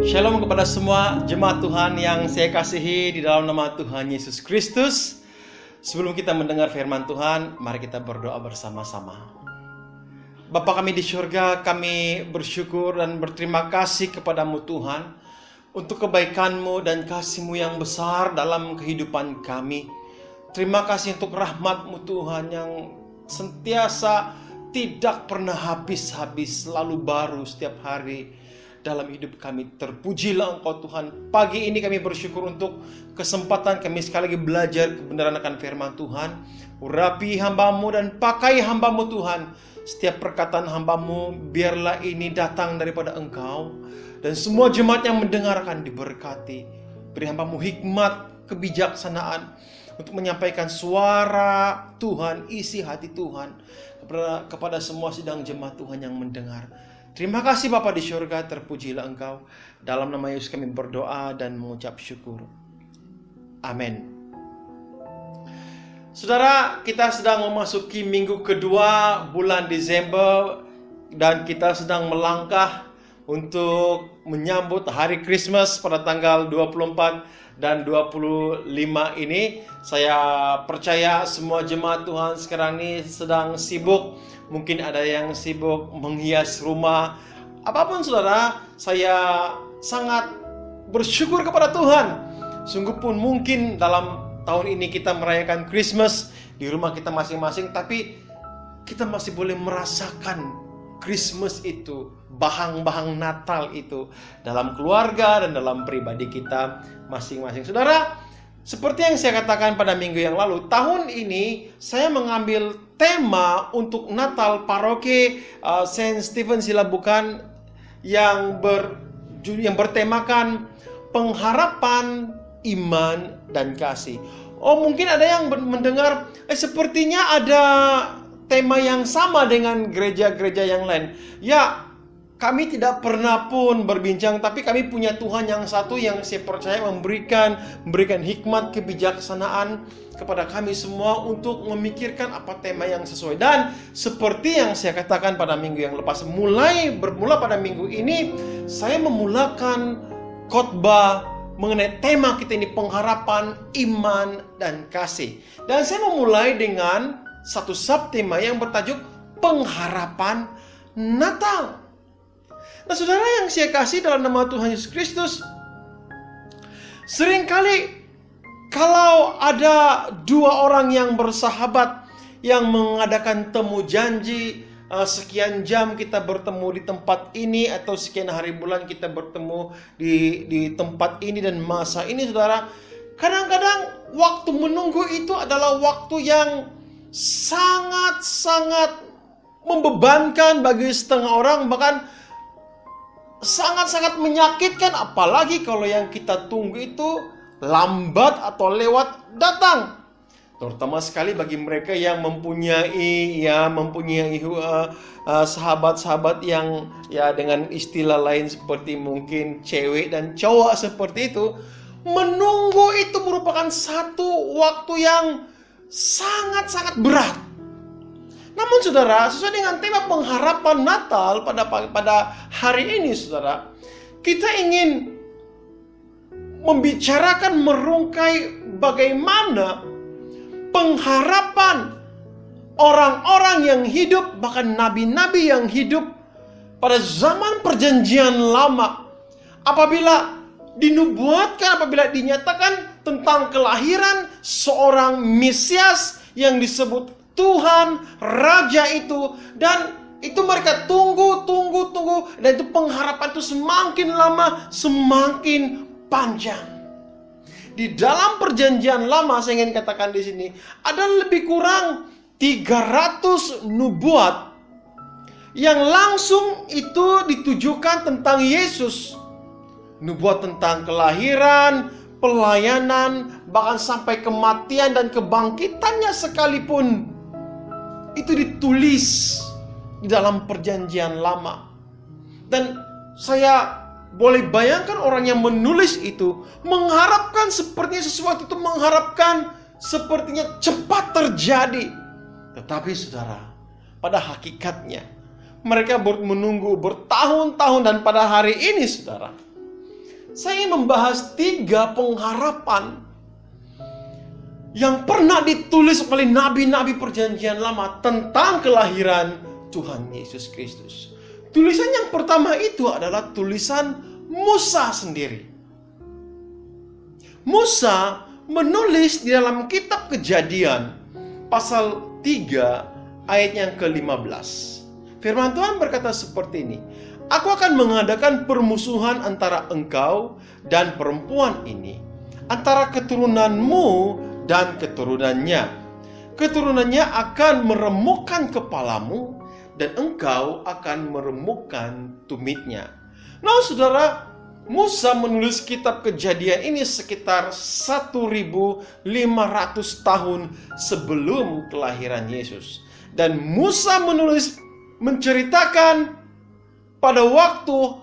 Shalom kepada semua jemaat Tuhan yang saya kasihi di dalam nama Tuhan Yesus Kristus. Sebelum kita mendengar firman Tuhan, mari kita berdoa bersama-sama. Bapa kami di surga, kami bersyukur dan berterima kasih kepadamu Tuhan untuk kebaikan-Mu dan kasih-Mu yang besar dalam kehidupan kami. Terima kasih untuk rahmat-Mu Tuhan yang sentiasa tidak pernah habis-habis, selalu baru setiap hari dalam hidup kami. Terpujilah Engkau Tuhan. Pagi ini kami bersyukur untuk kesempatan kami sekali lagi belajar kebenaran akan firman Tuhan. Urapi hamba-Mu dan pakai hamba-Mu Tuhan. Setiap perkataan hamba-Mu biarlah ini datang daripada Engkau, dan semua jemaat yang mendengarkan diberkati. Beri hamba-Mu hikmat, kebijaksanaan untuk menyampaikan suara Tuhan, isi hati Tuhan kepada semua sidang jemaat Tuhan yang mendengar. Terima kasih Bapa di surga, terpujilah Engkau. Dalam nama Yesus kami berdoa dan mengucap syukur. Amin. Saudara, kita sedang memasuki minggu kedua bulan Desember, dan kita sedang melangkah untuk menyambut hari Christmas pada tanggal 24 dan 25 ini. Saya percaya semua jemaat Tuhan sekarang ini sedang sibuk. Mungkin ada yang sibuk menghias rumah. Apapun saudara, saya sangat bersyukur kepada Tuhan. Sungguh pun mungkin dalam tahun ini kita merayakan Christmas di rumah kita masing-masing, tapi kita masih boleh merasakan Christmas itu, bahang-bahang Natal itu dalam keluarga dan dalam pribadi kita masing-masing. Saudara, seperti yang saya katakan pada minggu yang lalu, tahun ini saya mengambil tema untuk Natal Paroki Saint Stephen Silabukan yang bertemakan pengharapan, iman, dan kasih. Oh, mungkin ada yang mendengar, sepertinya ada tema yang sama dengan gereja-gereja yang lain. Ya, kami tidak pernah pun berbincang, tapi kami punya Tuhan yang satu yang saya percaya memberikan hikmat, kebijaksanaan kepada kami semua untuk memikirkan apa tema yang sesuai. Dan seperti yang saya katakan pada minggu yang lepas, bermula pada minggu ini, saya memulakan khotbah mengenai tema kita ini, pengharapan, iman, dan kasih. Dan saya memulai dengan satu subtema yang bertajuk pengharapan Natal. Nah, saudara yang saya kasih dalam nama Tuhan Yesus Kristus, seringkali kalau ada dua orang yang bersahabat yang mengadakan temu janji, sekian jam kita bertemu di tempat ini, atau sekian hari bulan kita bertemu di tempat ini dan masa ini, saudara, kadang-kadang waktu menunggu itu adalah waktu yang sangat-sangat membebankan bagi setengah orang, bahkan sangat-sangat menyakitkan, apalagi kalau yang kita tunggu itu lambat atau lewat datang. Terutama sekali bagi mereka yang mempunyai sahabat-sahabat yang ya dengan istilah lain seperti mungkin cewek dan cowok seperti itu. Menunggu itu merupakan satu waktu yang sangat-sangat berat. Namun saudara, sesuai dengan tema pengharapan Natal pada hari ini, saudara, kita ingin membicarakan, merungkai bagaimana pengharapan orang-orang yang hidup, bahkan nabi-nabi yang hidup pada zaman perjanjian lama, apabila dinubuatkan, apabila dinyatakan tentang kelahiran seorang Mesias yang disebut Tuhan, Raja itu, dan itu mereka tunggu, dan itu pengharapan itu semakin lama, semakin panjang. Di dalam perjanjian lama, saya ingin katakan di sini, ada lebih kurang 300 nubuat yang langsung itu ditujukan tentang Yesus. Nubuat tentang kelahiran, pelayanan, bahkan sampai kematian dan kebangkitannya sekalipun, itu ditulis di dalam perjanjian lama. Dan saya boleh bayangkan orang yang menulis itu mengharapkan sepertinya sesuatu itu mengharapkan sepertinya cepat terjadi. Tetapi saudara, pada hakikatnya mereka menunggu bertahun-tahun, dan pada hari ini saudara, saya ingin membahas 3 pengharapan yang pernah ditulis oleh nabi-nabi perjanjian lama tentang kelahiran Tuhan Yesus Kristus. Tulisan yang pertama itu adalah tulisan Musa sendiri. Musa menulis di dalam kitab Kejadian pasal 3 ayat yang ke-15. Firman Tuhan berkata seperti ini, "Aku akan mengadakan permusuhan antara engkau dan perempuan ini, antara keturunanmu dan keturunannya. Keturunannya akan meremukkan kepalamu, dan engkau akan meremukkan tumitnya." Nah, saudara, Musa menulis kitab Kejadian ini sekitar 1500 tahun sebelum kelahiran Yesus. Dan Musa menceritakan pada waktu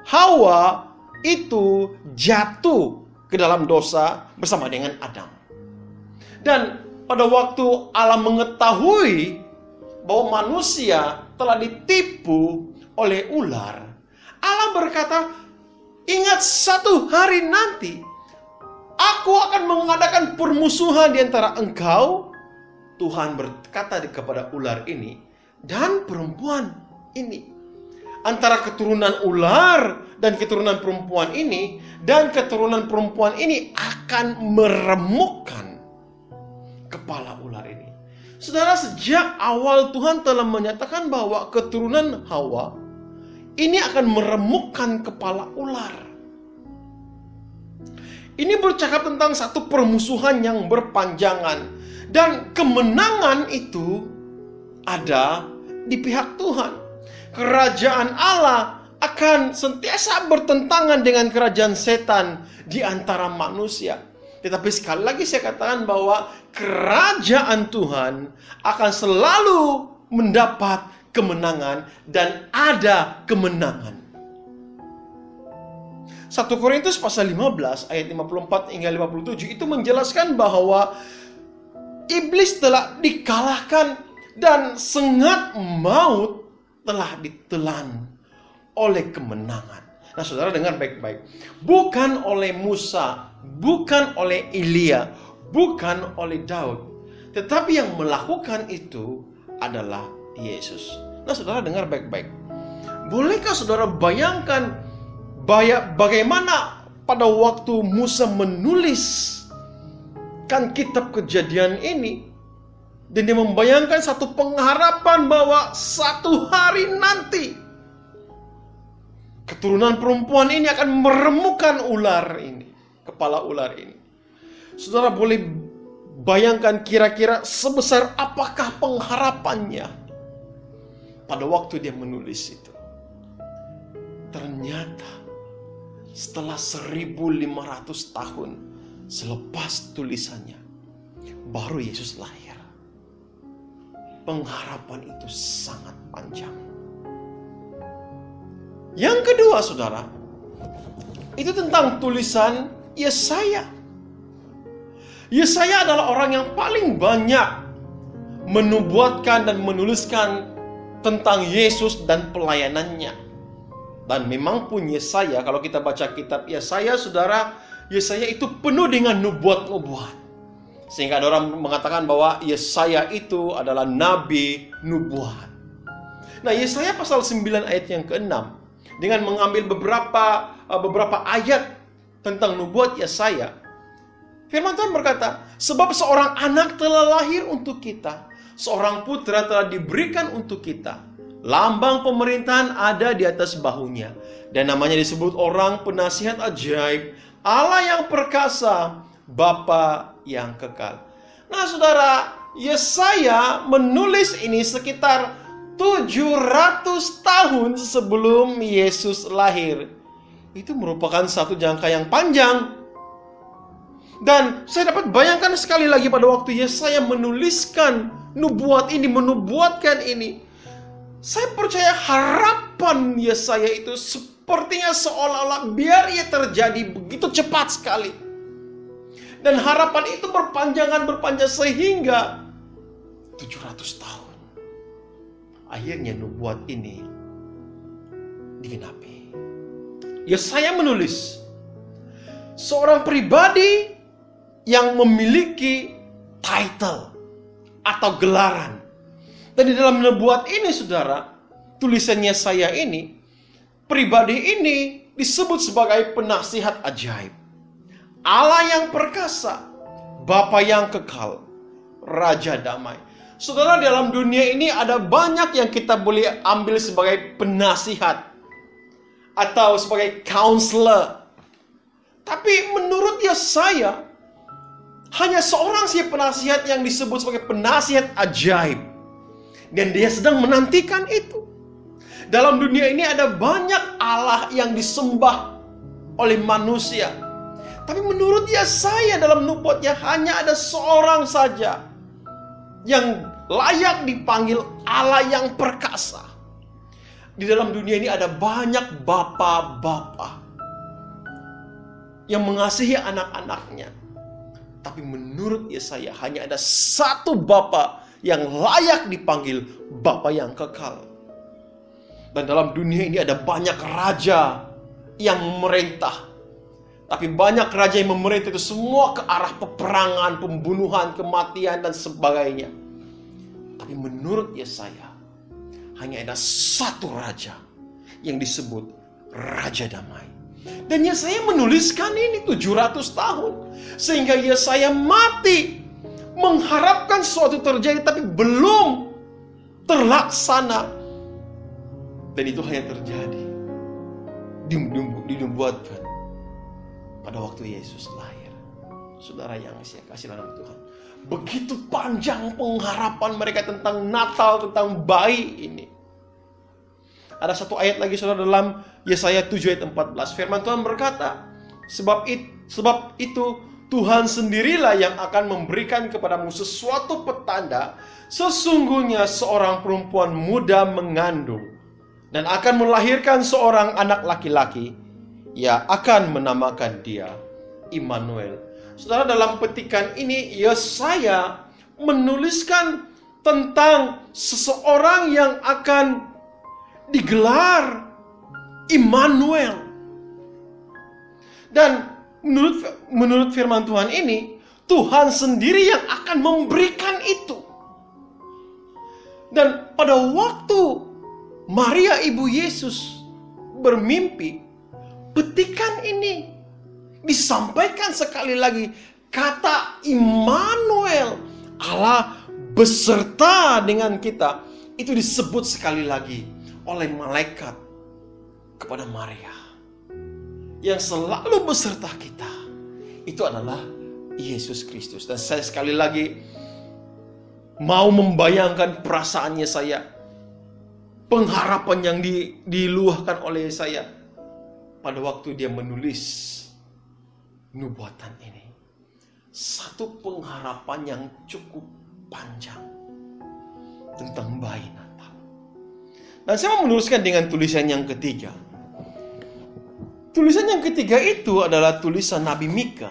Hawa itu jatuh ke dalam dosa bersama dengan Adam. Dan pada waktu Allah mengetahui bahwa manusia telah ditipu oleh ular, Allah berkata, "Ingat, satu hari nanti aku akan mengadakan permusuhan di antara engkau," Tuhan berkata kepada ular ini, "dan perempuan ini. Antara keturunan ular dan keturunan perempuan ini, dan keturunan perempuan ini akan meremukkan kepala ular ini." Saudara, sejak awal Tuhan telah menyatakan bahwa keturunan Hawa ini akan meremukkan kepala ular. Ini bercakap tentang satu permusuhan yang berpanjangan, dan kemenangan itu ada di pihak Tuhan. Kerajaan Allah akan sentiasa bertentangan dengan kerajaan setan di antara manusia. Tetapi sekali lagi saya katakan bahwa kerajaan Tuhan akan selalu mendapat kemenangan dan ada kemenangan. 1 Korintus pasal 15 ayat 54 hingga 57 itu menjelaskan bahwa iblis telah dikalahkan dan sengat maut telah ditelan oleh kemenangan. Nah, saudara dengar baik-baik. Bukan oleh Musa, bukan oleh Elia, bukan oleh Daud, tetapi yang melakukan itu adalah Yesus. Nah, saudara dengar baik-baik. Bolehkah saudara bayangkan bagaimana pada waktu Musa menuliskan kitab Kejadian ini, dan dia membayangkan satu pengharapan bahwa satu hari nanti keturunan perempuan ini akan meremukkan ular ini, kepala ular ini. Saudara boleh bayangkan kira-kira sebesar apakah pengharapannya pada waktu dia menulis itu. Ternyata setelah 1500 tahun selepas tulisannya, baru Yesus lahir. Pengharapan itu sangat panjang. Yang kedua, saudara, itu tentang tulisan Yesaya. Yesaya adalah orang yang paling banyak menubuatkan dan menuliskan tentang Yesus dan pelayanannya. Dan memang pun Yesaya, kalau kita baca kitab Yesaya, saudara, Yesaya itu penuh dengan nubuat-nubuat. Sehingga ada orang mengatakan bahwa Yesaya itu adalah nabi nubuat. Nah, Yesaya pasal 9 ayat yang ke-6 dengan mengambil beberapa ayat tentang nubuat Yesaya. Firman Tuhan berkata, "Sebab seorang anak telah lahir untuk kita, seorang putra telah diberikan untuk kita. Lambang pemerintahan ada di atas bahunya, dan namanya disebut orang penasihat ajaib, Allah yang perkasa, Bapa yang kekal." Nah, saudara, Yesaya menulis ini sekitar 700 tahun sebelum Yesus lahir. Itu merupakan satu jangka yang panjang. Dan saya dapat bayangkan sekali lagi pada waktu Yesaya menuliskan menubuatkan ini. Saya percaya harapan Yesaya itu sepertinya seolah-olah biar ia terjadi begitu cepat sekali. Dan harapan itu berpanjang sehingga 700 tahun. Akhirnya nubuat ini digenapi. Yesaya menulis seorang pribadi yang memiliki title atau gelaran. Dan di dalam nubuat ini, saudara, tulisannya saya ini, pribadi ini disebut sebagai penasihat ajaib, Allah yang perkasa, Bapa yang kekal, Raja damai. Saudara, dalam dunia ini ada banyak yang kita boleh ambil sebagai penasihat atau sebagai counselor. Tapi menurut Yesaya, hanya seorang sih penasihat yang disebut sebagai penasihat ajaib. Dan dia sedang menantikan itu. Dalam dunia ini ada banyak Allah yang disembah oleh manusia. Tapi menurut Yesaya dalam nubuatnya hanya ada seorang saja yang layak dipanggil Allah yang perkasa. Di dalam dunia ini ada banyak bapa-bapa yang mengasihi anak-anaknya. Tapi menurut Yesaya hanya ada satu Bapa yang layak dipanggil Bapa yang kekal. Dan dalam dunia ini ada banyak raja yang memerintah. Tapi banyak raja yang memerintah itu semua ke arah peperangan, pembunuhan, kematian, dan sebagainya. Tapi menurut Yesaya hanya ada satu raja yang disebut Raja Damai. Dan Yesaya menuliskan ini 700 tahun. Sehingga Yesaya mati mengharapkan sesuatu terjadi tapi belum terlaksana. Dan itu hanya terjadi dinubuatkan pada waktu Yesus lahir. Saudara yang saya kasih dalam Tuhan, begitu panjang pengharapan mereka tentang Natal, tentang bayi ini. Ada satu ayat lagi, saudara, dalam Yesaya 7 ayat 14. Firman Tuhan berkata, sebab itu Tuhan sendirilah yang akan memberikan kepadamu sesuatu petanda. Sesungguhnya seorang perempuan muda mengandung dan akan melahirkan seorang anak laki-laki. Ia akan menamakan dia Immanuel. Saudara, dalam petikan ini Yesaya menuliskan tentang seseorang yang akan digelar Immanuel. Dan menurut firman Tuhan ini, Tuhan sendiri yang akan memberikan itu. Dan pada waktu Maria ibu Yesus bermimpi, petikan ini disampaikan sekali lagi, kata Immanuel, Allah beserta dengan kita, itu disebut sekali lagi oleh malaikat kepada Maria. Yang selalu beserta kita itu adalah Yesus Kristus. Dan saya sekali lagi mau membayangkan perasaannya saya, pengharapan yang diluahkan oleh saya pada waktu dia menulis nubuatan ini. Satu pengharapan yang cukup panjang tentang bayi Natal. Dan saya mau menuliskan dengan tulisan yang ketiga. Tulisan yang ketiga itu adalah tulisan Nabi Mika.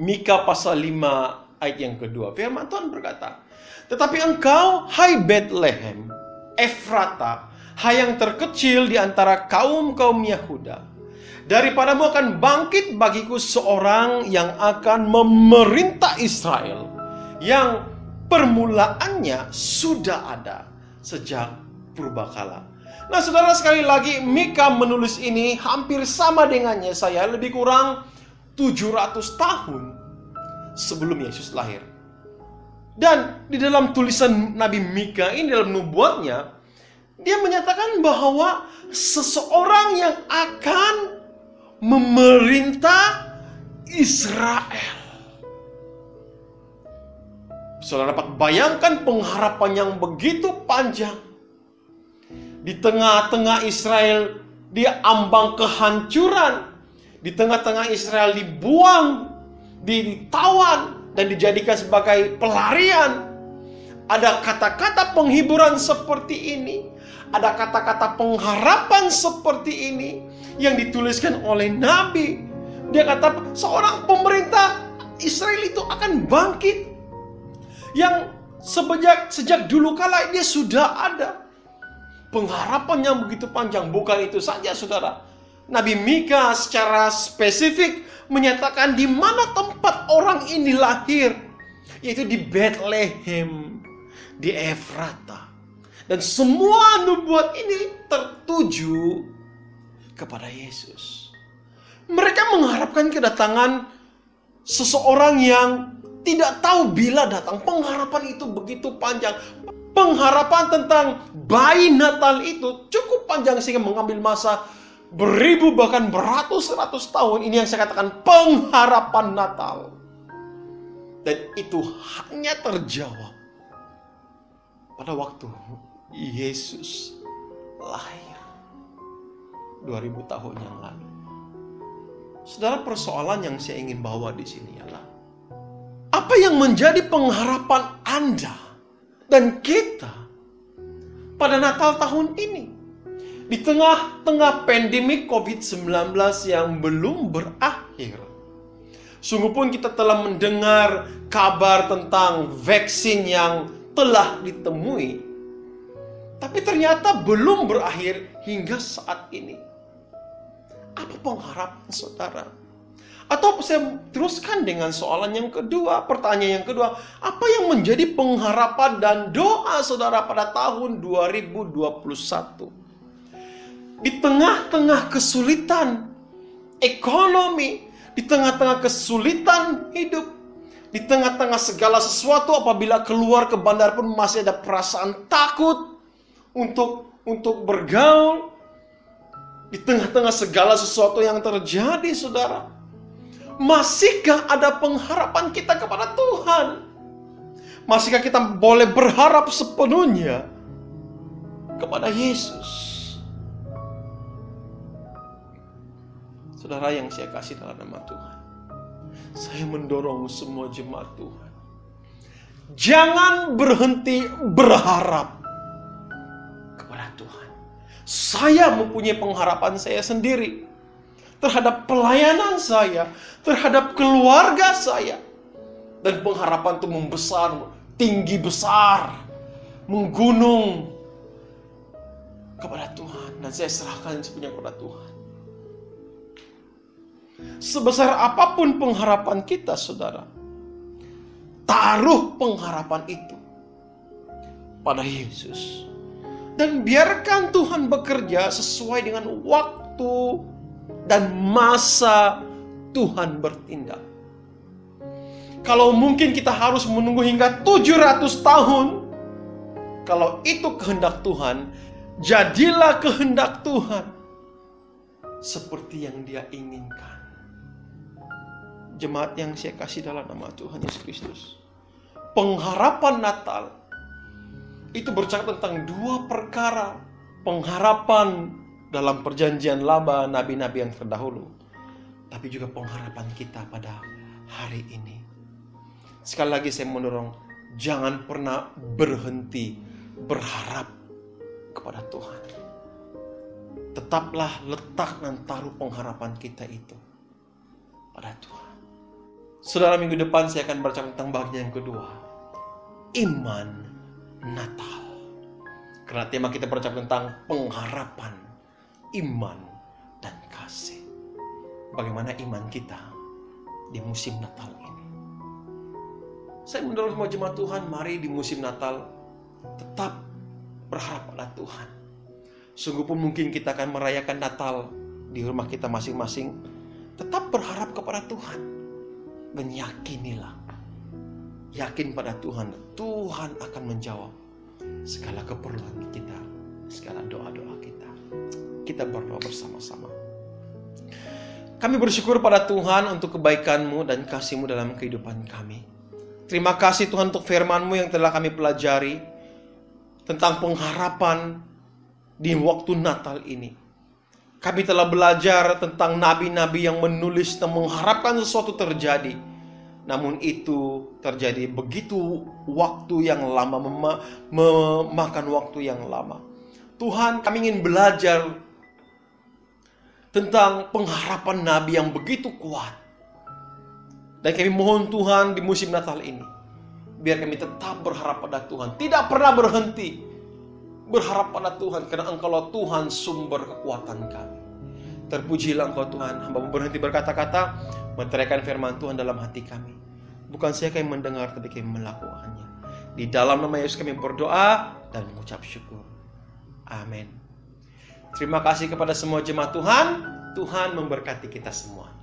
Mika pasal 5 ayat yang kedua. Firman Tuhan berkata, tetapi engkau, hai Bethlehem Efrata, hai yang terkecil di antara kaum-kaum Yahuda, daripadamu akan bangkit bagiku seorang yang akan memerintah Israel, yang permulaannya sudah ada sejak purbakala. Nah, saudara, sekali lagi Mika menulis ini hampir sama dengannya saya, lebih kurang 700 tahun sebelum Yesus lahir. Dan di dalam tulisan Nabi Mika ini, dalam nubuatnya, dia menyatakan bahwa seseorang yang akan memerintah Israel. Saudara dapat bayangkan pengharapan yang begitu panjang. Di tengah-tengah Israel dia ambang kehancuran. Di tengah-tengah Israel dibuang, ditawan, dan dijadikan sebagai pelarian. Ada kata-kata penghiburan seperti ini, ada kata-kata pengharapan seperti ini yang dituliskan oleh Nabi. Dia kata seorang pemerintah Israel itu akan bangkit, yang sejak dulu kala dia sudah ada. Pengharapan yang begitu panjang. Bukan itu saja, saudara. Nabi Mika secara spesifik menyatakan di mana tempat orang ini lahir, yaitu di Bethlehem, di Efrata. Dan semua nubuat ini tertuju kepada Yesus. Mereka mengharapkan kedatangan seseorang yang tidak tahu bila datang. Pengharapan itu begitu panjang. Pengharapan tentang bayi Natal itu cukup panjang sehingga mengambil masa beribu bahkan beratus-ratus tahun. Ini yang saya katakan pengharapan Natal. Dan itu hanya terjawab pada waktu Yesus lahir 2000 tahun yang lalu. Saudara, persoalan yang saya ingin bawa di sini adalah apa yang menjadi pengharapan Anda dan kita pada Natal tahun ini. Di tengah-tengah pandemi COVID-19 yang belum berakhir. Sungguh pun kita telah mendengar kabar tentang vaksin yang telah ditemui. Tapi ternyata belum berakhir hingga saat ini. Apa pengharapan saudara? Atau saya teruskan dengan soalan yang kedua, pertanyaan yang kedua. Apa yang menjadi pengharapan dan doa saudara pada tahun 2021? Di tengah-tengah kesulitan ekonomi, di tengah-tengah kesulitan hidup, di tengah-tengah segala sesuatu, apabila keluar ke bandar pun masih ada perasaan takut untuk bergaul. Di tengah-tengah segala sesuatu yang terjadi, saudara, masihkah ada pengharapan kita kepada Tuhan? Masihkah kita boleh berharap sepenuhnya kepada Yesus? Saudara yang saya kasih dalam nama Tuhan, saya mendorong semua jemaat Tuhan, jangan berhenti berharap kepada Tuhan. Saya mempunyai pengharapan saya sendiri terhadap pelayanan saya, terhadap keluarga saya. Dan pengharapan itu membesar, tinggi besar, menggunung kepada Tuhan. Dan saya serahkan sepenuhnya kepada Tuhan. Sebesar apapun pengharapan kita, saudara, taruh pengharapan itu pada Yesus. Dan biarkan Tuhan bekerja sesuai dengan waktu dan masa Tuhan bertindak. Kalau mungkin kita harus menunggu hingga 700 tahun, kalau itu kehendak Tuhan, jadilah kehendak Tuhan seperti yang Dia inginkan. Jemaat yang saya kasih dalam nama Tuhan Yesus Kristus, pengharapan Natal itu bercakap tentang dua perkara. Pengharapan dalam perjanjian lama nabi-nabi yang terdahulu, tapi juga pengharapan kita pada hari ini. Sekali lagi saya mendorong, jangan pernah berhenti berharap kepada Tuhan. Tetaplah letak dan taruh pengharapan kita itu pada Tuhan. Saudara, minggu depan saya akan bercakap tentang bagian yang kedua, iman Natal. Karena tema kita bercakap tentang pengharapan, iman, dan kasih. Bagaimana iman kita di musim Natal ini? Saya mendorong semua jemaat Tuhan, mari di musim Natal tetap berharap pada Tuhan. Sungguh pun mungkin kita akan merayakan Natal di rumah kita masing-masing. Tetap berharap kepada Tuhan. Dan yakinilah, yakin pada Tuhan, Tuhan akan menjawab segala keperluan kita, segala doa-doa kita. Kita berdoa bersama-sama. Kami bersyukur pada Tuhan untuk kebaikan-Mu dan kasih-Mu dalam kehidupan kami. Terima kasih Tuhan untuk firman-Mu yang telah kami pelajari tentang pengharapan di waktu Natal ini. Kami telah belajar tentang nabi-nabi yang menulis dan mengharapkan sesuatu terjadi. Namun itu terjadi begitu waktu yang lama, memakan waktu yang lama. Tuhan, kami ingin belajar tentang pengharapan nabi yang begitu kuat. Dan kami mohon Tuhan di musim Natal ini, biar kami tetap berharap pada Tuhan. Tidak pernah berhenti berharap pada Tuhan, karena Engkaulah Tuhan sumber kekuatan kami. Terpujilah Engkau Tuhan. Hamba berhenti berkata-kata, menteriakan firman Tuhan dalam hati kami. Bukan saya kami mendengar, tapi kami melakukannya. Di dalam nama Yesus kami berdoa dan mengucap syukur. Amin. Terima kasih kepada semua jemaat Tuhan. Tuhan memberkati kita semua.